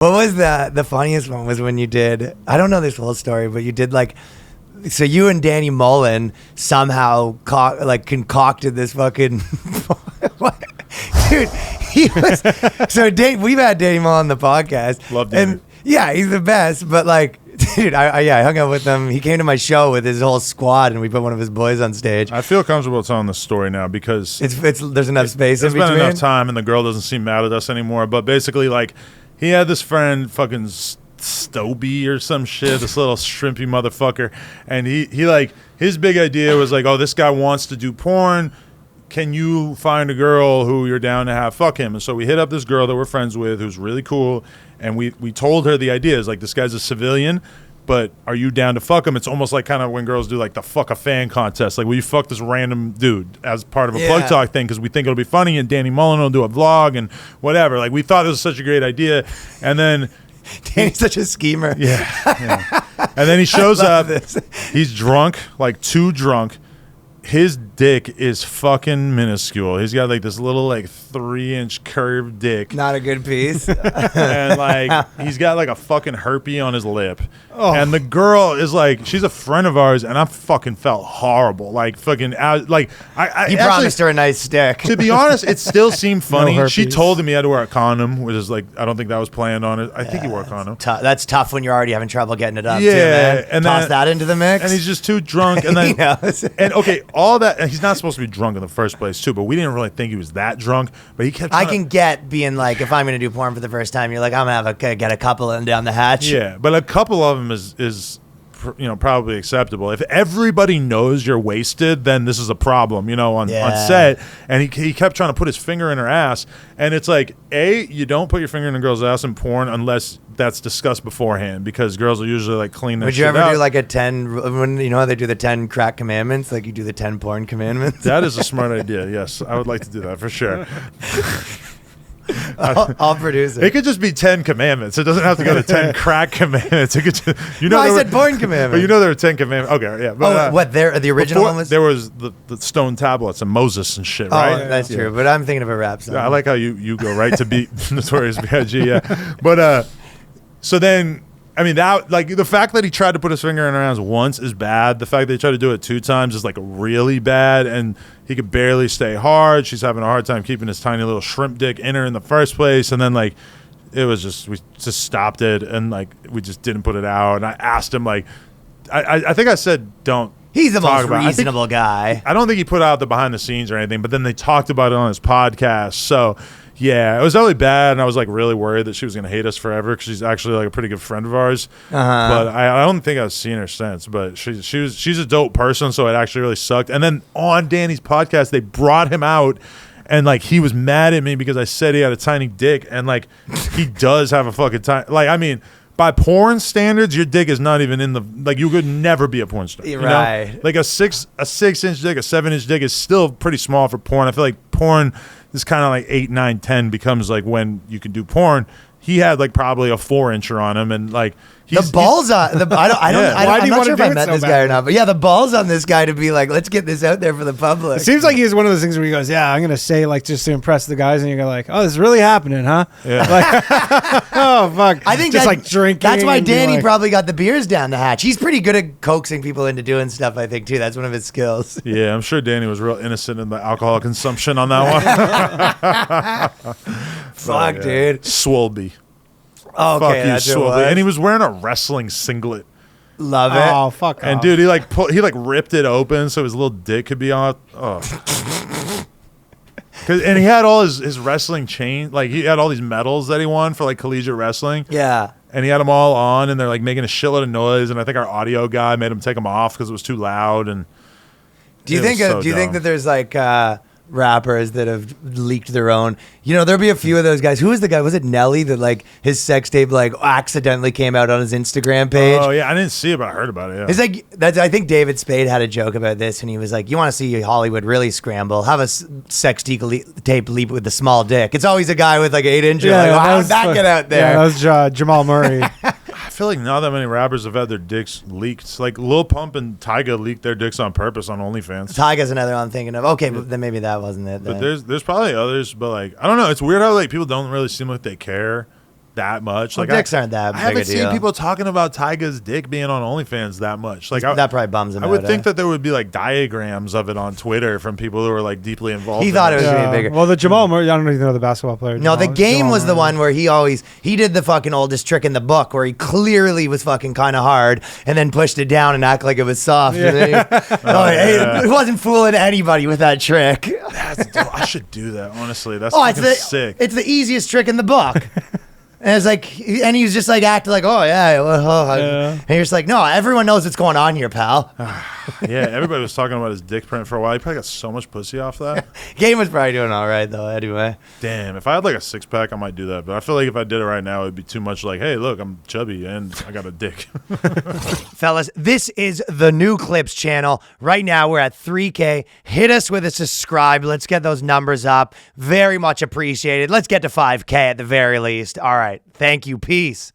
What was the funniest one was when you did, I don't know this whole story, but you did like, so you and Danny Mullen somehow concocted this fucking, dude, he was, so we've had Danny Mullen on the podcast. Love Danny. And yeah, he's the best, but like, dude, I hung out with him. He came to my show with his whole squad, and we put one of his boys on stage. I feel comfortable telling this story now because there's enough space in between. There's been enough time, and the girl doesn't seem mad at us anymore. But basically, like, he had this friend, fucking Stoby or some shit, this little shrimpy motherfucker, and he like, his big idea was like, oh, this guy wants to do porn. Can you find a girl who you're down to have fuck him? And so we hit up this girl that we're friends with who's really cool, and we told her the idea is like, this guy's a civilian, but are you down to fuck him? It's almost like kind of when girls do like the fuck a fan contest. Like, will you fuck this random dude as part of a plug talk thing? Because we think it'll be funny, and Danny Mullen will do a vlog and whatever. Like, we thought this was such a great idea. And then Danny's such a schemer. Yeah. And then he shows up. He's drunk, like too drunk. His dick is fucking minuscule. He's got like this little like 3-inch curved dick. Not a good piece. And like he's got like a fucking herpy on his lip. Oh. And the girl is like, she's a friend of ours, and I fucking felt horrible. Like fucking like he promised her a nice stick. To be honest, it still seemed funny. No she told him he had to wear a condom, which is like, I don't think that was planned on it. I think he wore a condom. That's tough when you're already having trouble getting it up. Yeah, too, man. and toss that into the mix. And he's just too drunk. And then and okay, all that, and he's not supposed to be drunk in the first place too, but we didn't really think he was that drunk. But he kept. I can get being like, if I'm going to do porn for the first time, you're like, I'm gonna get a couple in down the hatch. Yeah, but a couple of them is probably acceptable. If everybody knows you're wasted, then this is a problem, on set. And he kept trying to put his finger in her ass, and it's like, you don't put your finger in a girl's ass in porn unless that's discussed beforehand, because girls will usually like clean that Would shit you ever out. do like a 10, when you know how they do the 10 crack commandments, like you do the 10 porn commandments? That is a smart idea. Yes, I would like to do that for sure. I'll produce it. It could just be 10 commandments. It doesn't have to go to 10 crack commandments. It could just, I said porn commandments. But there were 10 commandments. Okay, yeah. But, what, the original one was? There was the stone tablets and Moses and shit, right? Oh, that's true. But I'm thinking of a rap song. Yeah, I like how you go right to beat Notorious B.I.G. Yeah. But so then, I mean, that, like, the fact that he tried to put his finger in her ass once is bad. The fact that he tried to do it 2 times is like really bad, and he could barely stay hard. She's having a hard time keeping his tiny little shrimp dick in her in the first place, and then like it was just, we just stopped it, and like we just didn't put it out. And I asked him, like, I think I said don't. He's the most reasonable guy. I don't think he put out the behind the scenes or anything, but then they talked about it on his podcast. So yeah, it was really bad, and I was like really worried that she was gonna hate us forever, because she's actually like a pretty good friend of ours. But I don't think I've seen her since. But she's a dope person, so it actually really sucked. And then on Danny's podcast, they brought him out, and like he was mad at me because I said he had a tiny dick, and like he does have a fucking tiny. Like, I mean, by porn standards, your dick is not even in the, like, you could never be a porn star. Right. Like a 6-inch dick, a 7-inch dick is still pretty small for porn. I feel like porn is kind of like 8, 9, 10 becomes like when you can do porn. He had like probably a 4-incher on him, and like the balls on the. I'm not sure if I met this guy or not, but yeah, the balls on this guy to be like, let's get this out there for the public. It seems like he's one of those things where he goes, yeah, I'm gonna say like just to impress the guys, and you go like, oh, this is really happening, huh? Yeah. Like, oh fuck. I think just like drinking. That's why Danny probably got the beers down the hatch. He's pretty good at coaxing people into doing stuff, I think, too. That's one of his skills. Yeah, I'm sure Danny was real innocent in the alcohol consumption on that one. Fuck, dude. Swolby. Oh, okay, fuck you, Swolby. And he was wearing a wrestling singlet. Love it. Oh, fuck and off. dude, he ripped it open so his little dick could be on. Oh. And he had all his wrestling chain, like he had all these medals that he won for like collegiate wrestling. Yeah. And he had them all on, and they're like making a shitload of noise. And I think our audio guy made him take them off because it was too loud. And do you think that there's like rappers that have leaked their own? There'll be a few of those guys. Who was the guy? Was it Nelly that like his sex tape like accidentally came out on his Instagram page? Oh yeah, I didn't see it, but I heard about it. Yeah. It's like I think David Spade had a joke about this, and he was like, "You want to see Hollywood really scramble? Have a sex tape leap with the small dick." It's always a guy with like 8 inches. Yeah, how did that get out there? Yeah, that was Jamal Murray. I feel like not that many rappers have had their dicks leaked. Like Lil Pump and Tyga leaked their dicks on purpose on OnlyFans. Tyga's another one I'm thinking of. Okay, but then maybe that wasn't it. But there's probably others. But like, I don't know. It's weird how like people don't really seem like they care. that much. Well, Like dicks aren't that I big haven't a seen deal. people talking about Tyga's dick being on OnlyFans that much. Like That probably bums him I out. would think that there would be like diagrams of it on Twitter from people who are like deeply involved. He in thought it was this. gonna be bigger. Well, the Jamal Murray, I don't even know the basketball player. No, the Jamal- game Jamal was the Murray. one where he did the fucking oldest trick in the book where he clearly was fucking kind of hard and then pushed it down and act like it was soft. And then yeah. It wasn't fooling anybody with that trick. That's dope. I should do that. Honestly, that's Oh, it's fucking the sick. It's the easiest trick in the book. And it's like, and he was just like acting like, oh yeah, and you're just like, no, everyone knows what's going on here, pal. Yeah, everybody was talking about his dick print for a while. He probably got so much pussy off that. Game was probably doing all right though. Anyway, Damn, if I had like a six pack, I might do that. But I feel like if I did it right now, it'd be too much. Like, hey, look, I'm chubby and I got a dick. fellas, this is the New Clips channel. Right now we're at 3K. Hit us with a subscribe. Let's get those numbers up. Very much appreciated. Let's get to 5K at the very least. All right. Thank you. Peace.